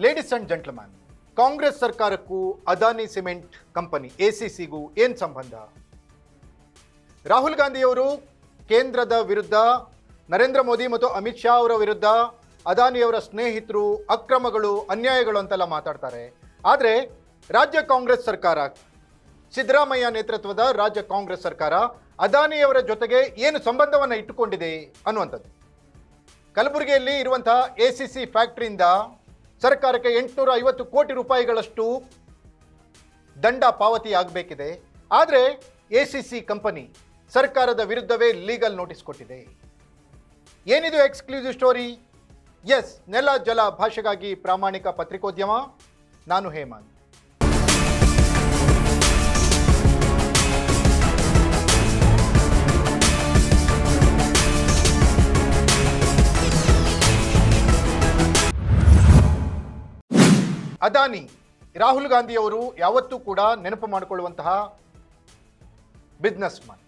Ladies and gentleman, Congress ಸರ್ಕಾರಕ್ಕೂ Adani cement company ಎಸಿಸಿಗೂ ಏನು ಸಂಬಂಧ? ರಾಹುಲ್ ಗಾಂಧಿಯವರು ಕೇಂದ್ರದ ವಿರುದ್ಧ, ನರೇಂದ್ರ ಮೋದಿ ಮತ್ತು ಅಮಿತ್ ಶಾ ಅವರ ವಿರುದ್ಧ ಅದಾನಿಯವರ ಸ್ನೇಹಿತರು, ಅಕ್ರಮಗಳು, ಅನ್ಯಾಯಗಳು ಅಂತೆಲ್ಲ ಮಾತಾಡ್ತಾರೆ. ಆದರೆ ರಾಜ್ಯ ಕಾಂಗ್ರೆಸ್ ಸರ್ಕಾರ, ಸಿದ್ದರಾಮಯ್ಯ ನೇತೃತ್ವದ ರಾಜ್ಯ ಕಾಂಗ್ರೆಸ್ ಸರ್ಕಾರ ಅದಾನಿಯವರ ಜೊತೆಗೆ ಏನು ಸಂಬಂಧವನ್ನು ಇಟ್ಟುಕೊಂಡಿದೆ ಅನ್ನುವಂಥದ್ದು. ಕಲಬುರಗಿಯಲ್ಲಿ ಇರುವಂತಹ ಎಸಿಸಿ ಫ್ಯಾಕ್ಟರಿಯಿಂದ ಸರ್ಕಾರಕ್ಕೆ 850 ಕೋಟಿ ರೂಪಾಯಿಗಳಷ್ಟು ದಂಡ ಪಾವತಿ ಆಗಬೇಕಿದೆ. ಆದರೆ ಎಸಿಸಿ ಕಂಪನಿ ಸರ್ಕಾರದ ವಿರುದ್ಧವೇ ಲೀಗಲ್ ನೋಟಿಸ್ ಕೊಟ್ಟಿದೆ. ಏನಿದು ಎಕ್ಸ್ಕ್ಲೂಸಿವ್ ಸ್ಟೋರಿ? ಎಸ್, ನೆಲ ಜಲ ಭಾಷೆಗಾಗಿ ಪ್ರಾಮಾಣಿಕ ಪತ್ರಿಕೋದ್ಯಮ. ನಾನು ಹೇಮಂತ್. ಅದಾನಿ, ರಾಹುಲ್ ಗಾಂಧಿಯವರು ಯಾವತ್ತೂ ಕೂಡ ನೆನಪು ಮಾಡಿಕೊಳ್ಳುವಂತಹ ಬಿಸ್ನೆಸ್ ಮ್ಯಾನ್.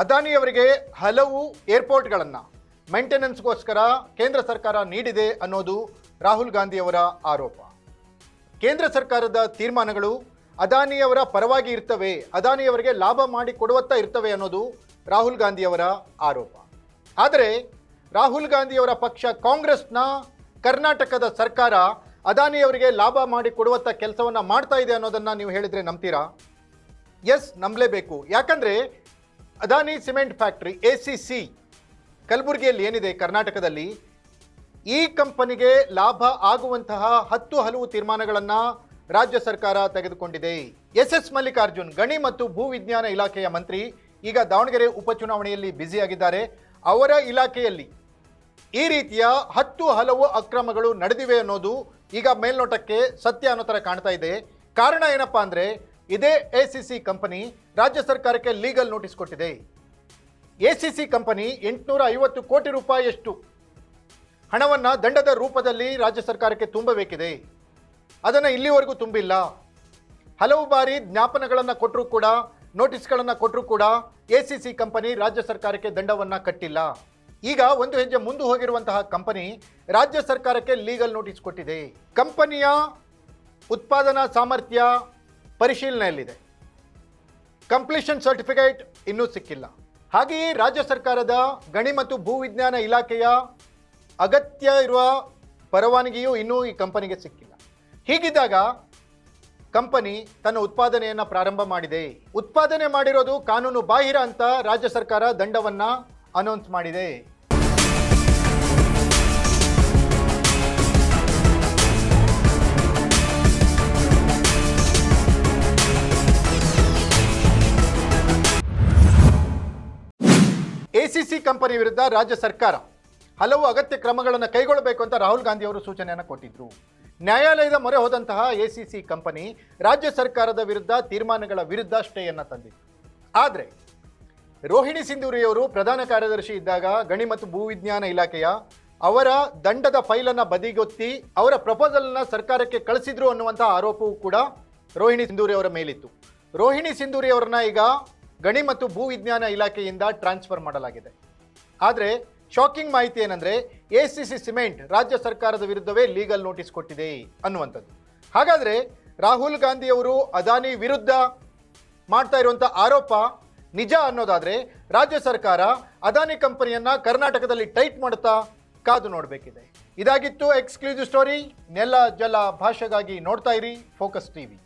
ಅದಾನಿಯವರಿಗೆ ಹಲವು ಏರ್ಪೋರ್ಟ್ಗಳನ್ನು ಮೇಂಟೆನೆನ್ಸ್ಗೋಸ್ಕರ ಕೇಂದ್ರ ಸರ್ಕಾರ ನೀಡಿದೆ ಅನ್ನೋದು ರಾಹುಲ್ ಗಾಂಧಿಯವರ ಆರೋಪ. ಕೇಂದ್ರ ಸರ್ಕಾರದ ತೀರ್ಮಾನಗಳು ಅದಾನಿಯವರ ಪರವಾಗಿ ಇರ್ತವೆ, ಅದಾನಿಯವರಿಗೆ ಲಾಭ ಮಾಡಿ ಕೊಡುವತ್ತ ಇರ್ತವೆ ಅನ್ನೋದು ರಾಹುಲ್ ಗಾಂಧಿಯವರ ಆರೋಪ. ಆದರೆ ರಾಹುಲ್ ಗಾಂಧಿಯವರ ಪಕ್ಷ ಕಾಂಗ್ರೆಸ್ನ ಕರ್ನಾಟಕದ ಸರ್ಕಾರ ಅದಾನಿಯವರಿಗೆ ಲಾಭ ಮಾಡಿ ಕೊಡುವತ್ತ ಕೆಲಸವನ್ನು ಮಾಡ್ತಾ ಇದೆ ಅನ್ನೋದನ್ನು ನೀವು ಹೇಳಿದರೆ ನಂಬ್ತೀರಾ? ಎಸ್, ನಂಬಲೇಬೇಕು. ಯಾಕಂದರೆ ಅದಾನಿ ಸಿಮೆಂಟ್ ಫ್ಯಾಕ್ಟ್ರಿ ಎಸಿಸಿ ಕಲಬುರಗಿಯಲ್ಲಿ ಏನಿದೆ ಕರ್ನಾಟಕದಲ್ಲಿ, ಈ ಕಂಪನಿಗೆ ಲಾಭ ಆಗುವಂತಹ ಹಲವು ತೀರ್ಮಾನಗಳನ್ನು ರಾಜ್ಯ ಸರ್ಕಾರ ತೆಗೆದುಕೊಂಡಿದೆ. ಎಸ್ ಮಲ್ಲಿಕಾರ್ಜುನ್, ಗಣಿ ಮತ್ತು ಭೂವಿಜ್ಞಾನ ಇಲಾಖೆಯ ಮಂತ್ರಿ, ಈಗ ದಾವಣಗೆರೆ ಉಪಚುನಾವಣೆಯಲ್ಲಿ ಬ್ಯುಸಿಯಾಗಿದ್ದಾರೆ. ಅವರ ಇಲಾಖೆಯಲ್ಲಿ ಈ ರೀತಿಯ ಹಲವು ಅಕ್ರಮಗಳು ನಡೆದಿವೆ ಅನ್ನೋದು ಈಗ ಮೇಲ್ನೋಟಕ್ಕೆ ಸತ್ಯ ಅನ್ನೋ ಥರ ಕಾಣ್ತಾ ಇದೆ. ಕಾರಣ ಏನಪ್ಪಾ ಅಂದರೆ, ಇದೇ ಎಸಿಸಿ ಕಂಪನಿ ರಾಜ್ಯ ಸರ್ಕಾರಕ್ಕೆ ಲೀಗಲ್ ನೋಟಿಸ್ ಕೊಟ್ಟಿದೆ. ಎಸಿಸಿ ಕಂಪನಿ 850 ಕೋಟಿ ರೂಪಾಯಿಯಷ್ಟು ಹಣವನ್ನು ದಂಡದ ರೂಪದಲ್ಲಿ ರಾಜ್ಯ ಸರ್ಕಾರಕ್ಕೆ ತುಂಬಬೇಕಿದೆ. ಅದನ್ನು ಇಲ್ಲಿವರೆಗೂ ತುಂಬಿಲ್ಲ. ಹಲವು ಬಾರಿ ಜ್ಞಾಪನಗಳನ್ನು ಕೊಟ್ಟರೂ ಕೂಡ, ನೋಟಿಸ್ಗಳನ್ನು ಕೊಟ್ಟರೂ ಕೂಡ ಎಸಿಸಿ ಕಂಪನಿ ರಾಜ್ಯ ಸರ್ಕಾರಕ್ಕೆ ದಂಡವನ್ನು ಕಟ್ಟಿಲ್ಲ. ಈಗ ಒಂದು ಹೆಜ್ಜೆ ಮುಂದೆ ಹೋಗಿರುವಂತಹ ಕಂಪನಿ ರಾಜ್ಯ ಸರ್ಕಾರಕ್ಕೆ ಲೀಗಲ್ ನೋಟಿಸ್ ಕೊಟ್ಟಿದೆ. ಕಂಪನಿಯ ಉತ್ಪಾದನಾ ಸಾಮರ್ಥ್ಯ ಪರಿಶೀಲನೆಯಲ್ಲಿದೆ. ಕಂಪ್ಲೀಷನ್ ಸರ್ಟಿಫಿಕೇಟ್ ಇನ್ನೂ ಸಿಕ್ಕಿಲ್ಲ. ಹಾಗೆಯೇ ರಾಜ್ಯ ಸರ್ಕಾರದ ಗಣಿ ಮತ್ತು ಭೂವಿಜ್ಞಾನ ಇಲಾಖೆಯ ಅಗತ್ಯ ಇರುವ ಪರವಾನಗಿಯೂ ಇನ್ನೂ ಈ ಕಂಪನಿಗೆ ಸಿಕ್ಕಿಲ್ಲ. ಹೀಗಿದ್ದಾಗ ಕಂಪನಿ ತನ್ನ ಉತ್ಪಾದನೆಯನ್ನು ಪ್ರಾರಂಭ ಮಾಡಿದೆ. ಉತ್ಪಾದನೆ ಮಾಡಿರೋದು ಕಾನೂನು ಬಾಹಿರ ಅಂತ ರಾಜ್ಯ ಸರ್ಕಾರ ದಂಡವನ್ನು ಅನೌನ್ಸ್ ಮಾಡಿದೆ. ಎಸಿಸಿ ಕಂಪನಿ ವಿರುದ್ಧ ರಾಜ್ಯ ಸರ್ಕಾರ ಹಲವು ಅಗತ್ಯ ಕ್ರಮಗಳನ್ನು ಕೈಗೊಳ್ಳಬೇಕು ಅಂತ ರಾಹುಲ್ ಗಾಂಧಿ ಅವರು ಸೂಚನೆಯನ್ನು ಕೊಟ್ಟಿದ್ರು. ನ್ಯಾಯಾಲಯದ ಮೊರೆ ಹೋದಂತಹ ಎಸಿಸಿ ಕಂಪನಿ ರಾಜ್ಯ ಸರ್ಕಾರದ ವಿರುದ್ಧ ತೀರ್ಮಾನಗಳ ವಿರುದ್ಧ ಸ್ಟೇಯನ್ನು ತಂದಿತ್ತು. ಆದರೆ ರೋಹಿಣಿ ಸಿಂಧೂರಿಯವರು ಪ್ರಧಾನ ಕಾರ್ಯದರ್ಶಿ ಇದ್ದಾಗ ಗಣಿ ಮತ್ತು ಭೂವಿಜ್ಞಾನ ಇಲಾಖೆಯ ಅವರ ದಂಡದ ಫೈಲನ್ನು ಬದಿಗೊತ್ತಿ ಅವರ ಪ್ರಪೋಸಲನ್ನು ಸರ್ಕಾರಕ್ಕೆ ಕಳಿಸಿದ್ರು ಅನ್ನುವಂಥ ಆರೋಪವೂ ಕೂಡ ರೋಹಿಣಿ ಸಿಂಧೂರಿಯವರ ಮೇಲಿತ್ತು. ರೋಹಿಣಿ ಸಿಂಧೂರಿಯವರನ್ನ ಈಗ ಗಣಿ ಮತ್ತು ಭೂವಿಜ್ಞಾನ ಇಲಾಖೆಯಿಂದ ಟ್ರಾನ್ಸ್ಫರ್ ಮಾಡಲಾಗಿದೆ. ಆದರೆ ಶಾಕಿಂಗ್ ಮಾಹಿತಿ ಏನಂದರೆ, ಎಸಿಸಿ ಸಿಮೆಂಟ್ ರಾಜ್ಯ ಸರ್ಕಾರದ ವಿರುದ್ಧವೇ ಲೀಗಲ್ ನೋಟಿಸ್ ಕೊಟ್ಟಿದೆ ಅನ್ನುವಂಥದ್ದು. ಹಾಗಾದರೆ ರಾಹುಲ್ ಗಾಂಧಿಯವರು ಅದಾನಿ ವಿರುದ್ಧ ಮಾಡ್ತಾ ಇರುವಂಥ ಆರೋಪ ನಿಜ ಅನ್ನೋದಾದರೆ, ರಾಜ್ಯ ಸರ್ಕಾರ ಅದಾನಿ ಕಂಪನಿಯನ್ನು ಕರ್ನಾಟಕದಲ್ಲಿ ಟೈಟ್ ಮಾಡುತ್ತಾ? ಕಾದು ನೋಡಬೇಕಿದೆ. ಇದಾಗಿತ್ತು ಎಕ್ಸ್ಕ್ಲೂಸಿವ್ ಸ್ಟೋರಿ. ನೆಲ ಜಲ ಭಾಷೆಗಾಗಿ ನೋಡ್ತಾ ಇರಿ ಫೋಕಸ್ ಟಿವಿ.